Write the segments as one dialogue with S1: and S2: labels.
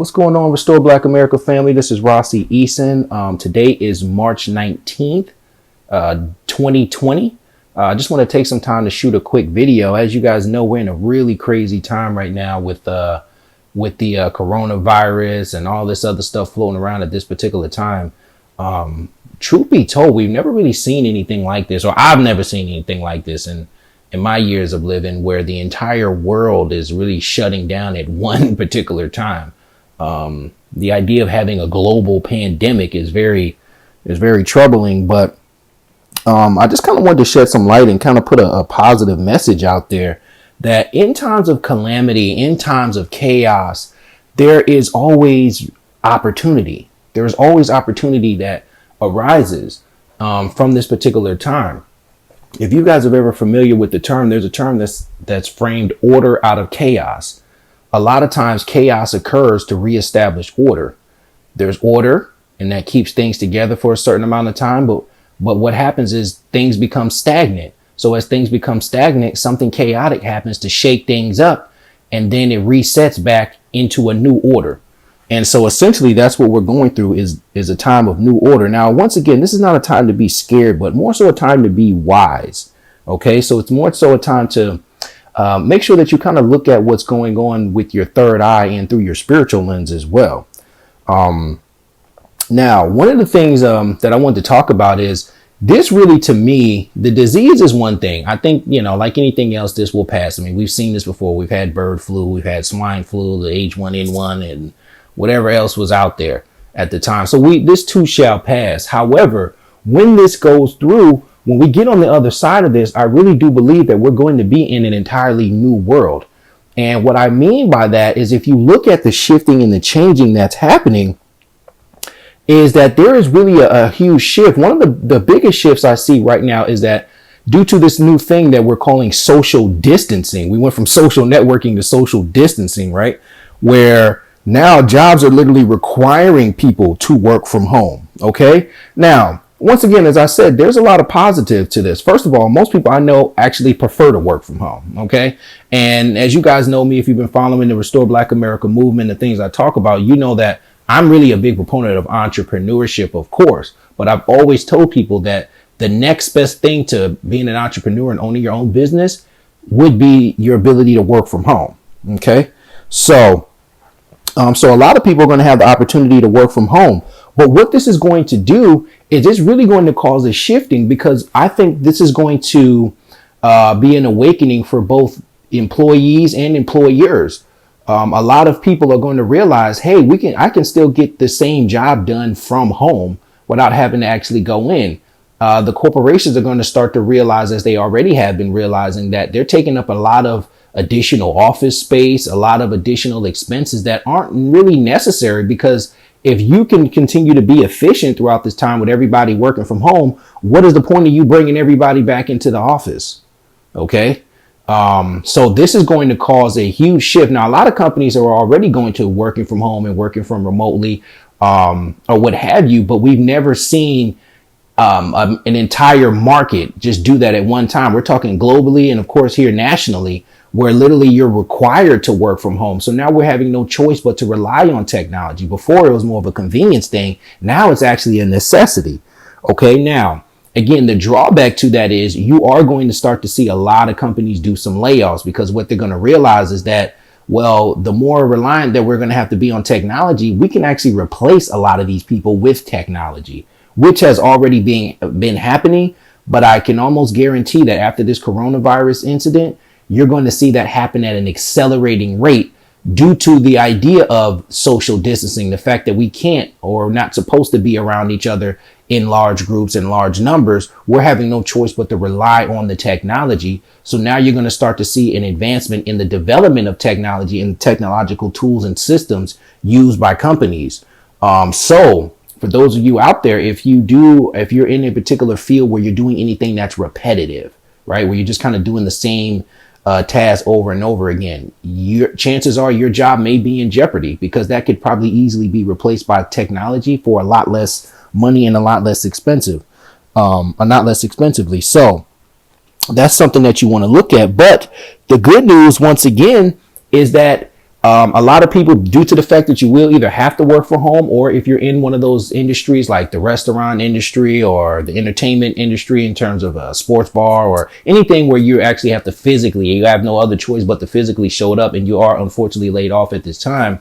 S1: What's going on, Restore Black America family? This is Rossi Eason. Today is March 19th, 2020. I just want to take some time to shoot a quick video. As you guys know, we're in a really crazy time right now with the coronavirus and all this other stuff floating around at this particular time. Truth be told, we've never really seen anything like this, or I've never seen anything like this in my years of living, where the entire world is really shutting down at one particular time. The idea of having a global pandemic is very troubling, but I just kind of wanted to shed some light and kind of put a positive message out there that in times of calamity, in times of chaos, there is always opportunity. There's always opportunity that arises from this particular time. If you guys are ever familiar with the term, there's a term that's framed order out of chaos. A lot of times chaos occurs to reestablish order. There's order, and that keeps things together for a certain amount of time. But what happens is things become stagnant. So as things become stagnant, something chaotic happens to shake things up, and then it resets back into a new order. And so essentially that's what we're going through is a time of new order. Now, once again, this is not a time to be scared, but more so a time to be wise. OK, so it's more so a time to make sure that you kind of look at what's going on with your third eye and through your spiritual lens as well. Now, one of the things that I want to talk about is this. Really, to me, the disease is one thing. I think, like anything else, this will pass. I mean, we've seen this before. We've had bird flu, we've had swine flu, the H1N1 and whatever else was out there at the time. So this too shall pass. However, when this goes through, when we get on the other side of this, I really do believe that we're going to be in an entirely new world. And what I mean by that is, if you look at the shifting and the changing that's happening, is that there is really a huge shift. One of the biggest shifts I see right now is that due to this new thing that we're calling social distancing, we went from social networking to social distancing, right? Where now jobs are literally requiring people to work from home. OK, now, once again, as I said, there's a lot of positive to this. First of all, most people I know actually prefer to work from home. OK, and as you guys know me, if you've been following the Restore Black America movement, the things I talk about, you know that I'm really a big proponent of entrepreneurship, of course. But I've always told people that the next best thing to being an entrepreneur and owning your own business would be your ability to work from home. OK, so a lot of people are going to have the opportunity to work from home. But what this is going to do is it's really going to cause a shifting, because I think this is going to be an awakening for both employees and employers. A lot of people are going to realize, hey, I can still get the same job done from home without having to actually go in. The corporations are going to start to realize, as they already have been realizing, that they're taking up a lot of additional office space, a lot of additional expenses that aren't really necessary, because if you can continue to be efficient throughout this time with everybody working from home, what is the point of you bringing everybody back into the office? OK, so this is going to cause a huge shift. Now, a lot of companies are already going to working from home and working from remotely or what have you. But we've never seen an entire market just do that at one time. We're talking globally and, of course, here nationally, where literally you're required to work from home. So now we're having no choice but to rely on technology. Before, it was more of a convenience thing. Now it's actually a necessity. OK, now, again, the drawback to that is you are going to start to see a lot of companies do some layoffs, because what they're going to realize is that, well, the more reliant that we're going to have to be on technology, we can actually replace a lot of these people with technology, which has already been happening. But I can almost guarantee that after this coronavirus incident, you're going to see that happen at an accelerating rate due to the idea of social distancing, the fact that we can't or not supposed to be around each other in large groups and large numbers. We're having no choice but to rely on the technology. So now you're going to start to see an advancement in the development of technology and technological tools and systems used by companies. So for those of you out there, if you're in a particular field where you're doing anything that's repetitive, right, where you're just kind of doing the same task over and over again, chances are your job may be in jeopardy, because that could probably easily be replaced by technology for a lot less money and a lot less expensively. So that's something that you want to look at. But the good news, once again, is that A lot of people, due to the fact that you will either have to work from home, or if you're in one of those industries like the restaurant industry or the entertainment industry in terms of a sports bar or anything where you actually have to physically, you have no other choice but to physically show up, and you are unfortunately laid off at this time.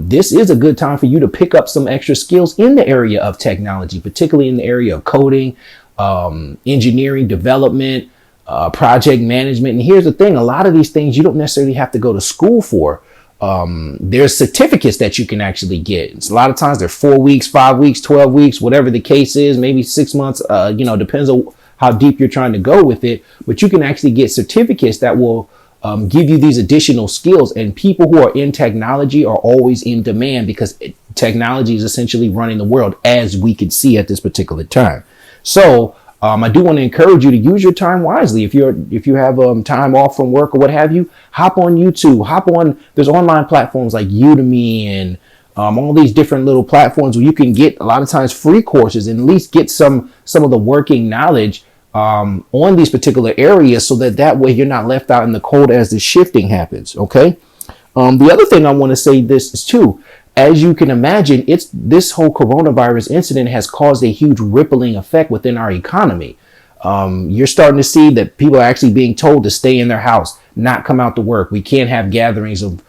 S1: This is a good time for you to pick up some extra skills in the area of technology, particularly in the area of coding, engineering, development, project management. And here's the thing, a lot of these things you don't necessarily have to go to school for. There's certificates that you can actually get. It's a lot of times they're 4 weeks, 5 weeks, 12 weeks, whatever the case is, maybe 6 months, depends on how deep you're trying to go with it. But you can actually get certificates that will give you these additional skills. And people who are in technology are always in demand because technology is essentially running the world, as we can see at this particular time. So I do want to encourage you to use your time wisely. If you have time off from work or what have you, hop on YouTube, there's online platforms like Udemy and all these different little platforms where you can get a lot of times free courses and at least get some of the working knowledge on these particular areas, so that way you're not left out in the cold as the shifting happens. Okay. The other thing I want to say this is too, as you can imagine, this whole coronavirus incident has caused a huge rippling effect within our economy. You're starting to see that people are actually being told to stay in their house, not come out to work. We can't have gatherings of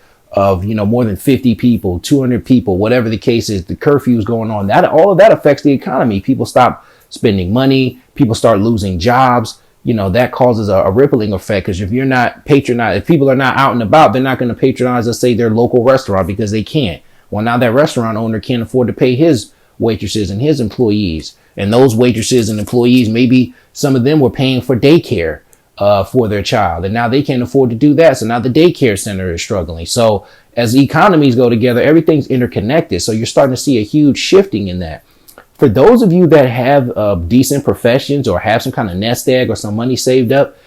S1: more than 50 people, 200 people, whatever the case is. The curfews going on, that all of that affects the economy. People stop spending money. People start losing jobs. That causes a rippling effect, because if you're not if people are not out and about, they're not going to patronize, let's say, their local restaurant because they can't. Well, now that restaurant owner can't afford to pay his waitresses and his employees. And those waitresses and employees, maybe some of them were paying for daycare for their child. And now they can't afford to do that. So now the daycare center is struggling. So as the economies go together, everything's interconnected. So you're starting to see a huge shifting in that. For those of you that have decent professions or have some kind of nest egg or some money saved up,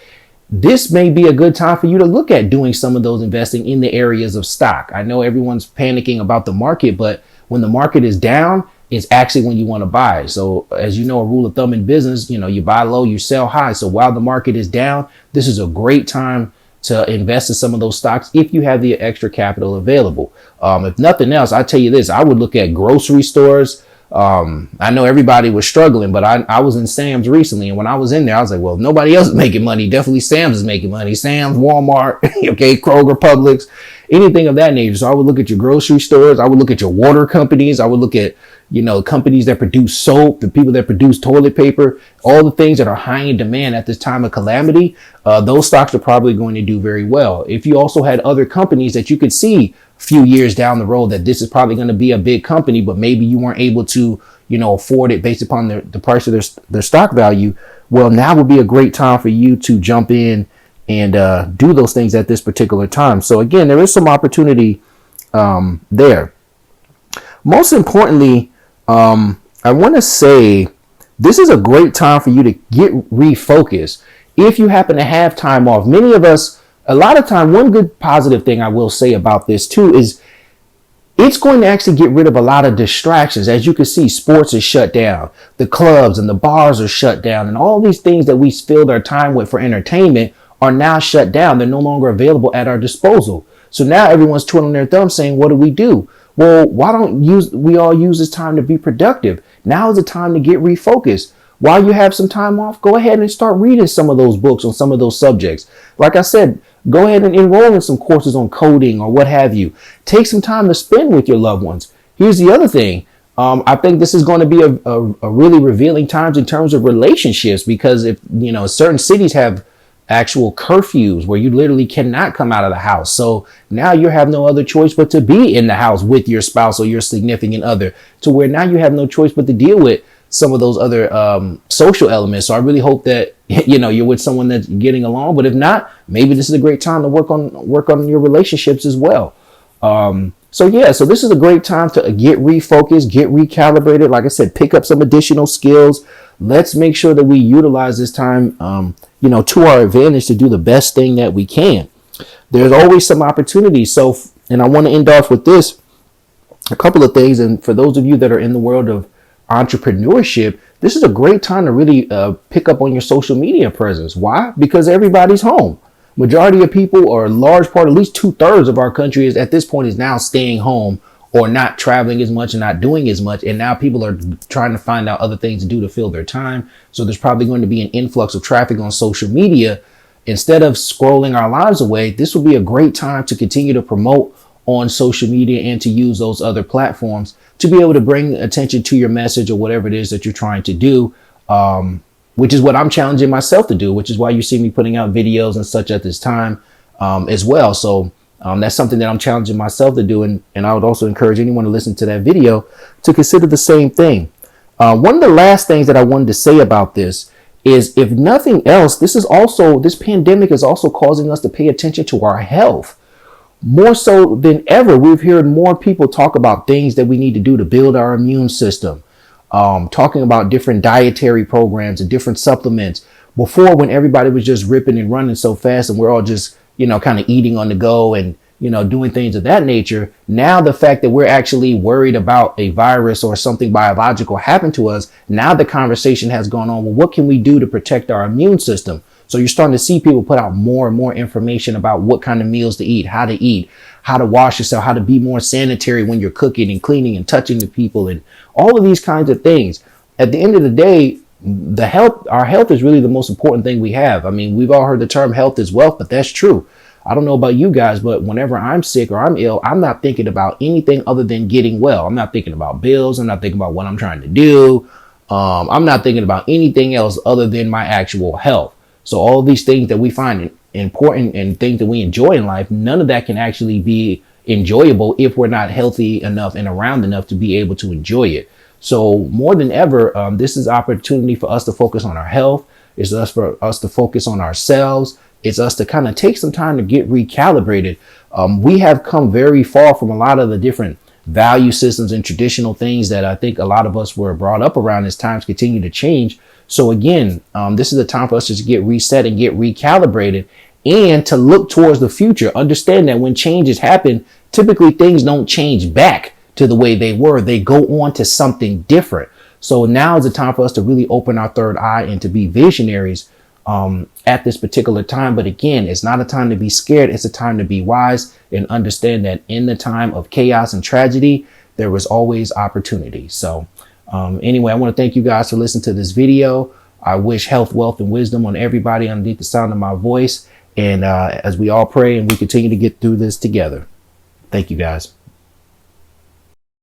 S1: this may be a good time for you to look at doing some of those investing in the areas of stock. I know everyone's panicking about the market, but when the market is down, it's actually when you want to buy. So as you know, a rule of thumb in business, you buy low, you sell high. So while the market is down, this is a great time to invest in some of those stocks if you have the extra capital available. If nothing else, I tell you this, I would look at grocery stores. I know everybody was struggling, but I was in Sam's recently, and when I was in there, I was like, well, nobody else is making money. Definitely Sam's is making money. Sam's, Walmart, okay, Kroger, Publix, anything of that nature. So I would look at your grocery stores. I would look at your water companies. I would look at, companies that produce soap, the people that produce toilet paper, all the things that are high in demand at this time of calamity. Those stocks are probably going to do very well. If you also had other companies that you could see a few years down the road that this is probably going to be a big company, but maybe you weren't able to, afford it based upon the price of their stock value. Well, now would be a great time for you to jump in and do those things at this particular time. So again, there is some opportunity there. Most importantly, I want to say this is a great time for you to get refocused. If you happen to have time off, many of us, a lot of time, one good positive thing I will say about this too is it's going to actually get rid of a lot of distractions. As you can see, sports is shut down. The clubs and the bars are shut down, and all these things that we filled our time with for entertainment are now shut down. They're no longer available at our disposal. So now everyone's twiddling their thumbs saying, what do we do? Well, why don't we all use this time to be productive? Now is the time to get refocused. While you have some time off, go ahead and start reading some of those books on some of those subjects. Like I said, go ahead and enroll in some courses on coding or what have you. Take some time to spend with your loved ones. Here's the other thing. I think this is going to be a really revealing times in terms of relationships, because if, certain cities have actual curfews where you literally cannot come out of the house. So now you have no other choice but to be in the house with your spouse or your significant other, to where now you have no choice but to deal with some of those other social elements. So I really hope that, you're with someone that's getting along. But if not, maybe this is a great time to work on your relationships as well. So this is a great time to get refocused, get recalibrated. Like I said, pick up some additional skills. Let's make sure that we utilize this time, to our advantage to do the best thing that we can. There's always some opportunities. So, and I want to end off with this, a couple of things. And for those of you that are in the world of entrepreneurship, this is a great time to really pick up on your social media presence. Why? Because everybody's home. majority of people, or a large part, at least 2/3 of our country is at this point is now staying home or not traveling as much and not doing as much. And now people are trying to find out other things to do to fill their time. So there's probably going to be an influx of traffic on social media. Instead of scrolling our lives away, this will be a great time to continue to promote on social media and to use those other platforms to be able to bring attention to your message or whatever it is that you're trying to do. Which is what I'm challenging myself to do, which is why you see me putting out videos and such at this time as well. So that's something that I'm challenging myself to do. And I would also encourage anyone to listen to that video to consider the same thing. One of the last things that I wanted to say about this is, if nothing else, this pandemic is also causing us to pay attention to our health. More so than ever, we've heard more people talk about things that we need to do to build our immune system. Talking about different dietary programs and different supplements. Before, when everybody was just ripping and running so fast and we're all just, kind of eating on the go and, doing things of that nature. Now, the fact that we're actually worried about a virus or something biological happen to us, now the conversation has gone on. Well, what can we do to protect our immune system? So you're starting to see people put out more and more information about what kind of meals to eat, how to wash yourself, how to be more sanitary when you're cooking and cleaning and touching the people and all of these kinds of things. At the end of the day, our health is really the most important thing we have. I mean, we've all heard the term health is wealth, but that's true. I don't know about you guys, but whenever I'm sick or I'm ill, I'm not thinking about anything other than getting well. I'm not thinking about bills. I'm not thinking about what I'm trying to do. I'm not thinking about anything else other than my actual health. So all of these things that we find important and things that we enjoy in life, none of that can actually be enjoyable if we're not healthy enough and around enough to be able to enjoy it. So more than ever, this is opportunity for us to focus on our health. It's for us to focus on ourselves. It's us to kind of take some time to get recalibrated. We have come very far from a lot of the different value systems and traditional things that I think a lot of us were brought up around as times continue to change. So again, this is a time for us to get reset and get recalibrated and to look towards the future. Understand that when changes happen, typically things don't change back to the way they were. They go on to something different. So now is the time for us to really open our third eye and to be visionaries at this particular time. But again, it's not a time to be scared. It's a time to be wise and understand that in the time of chaos and tragedy, there was always opportunity. So anyway, I want to thank you guys for listening to this video. I wish health, wealth, and wisdom on everybody underneath the sound of my voice. And as we all pray and we continue to get through this together. Thank you, guys.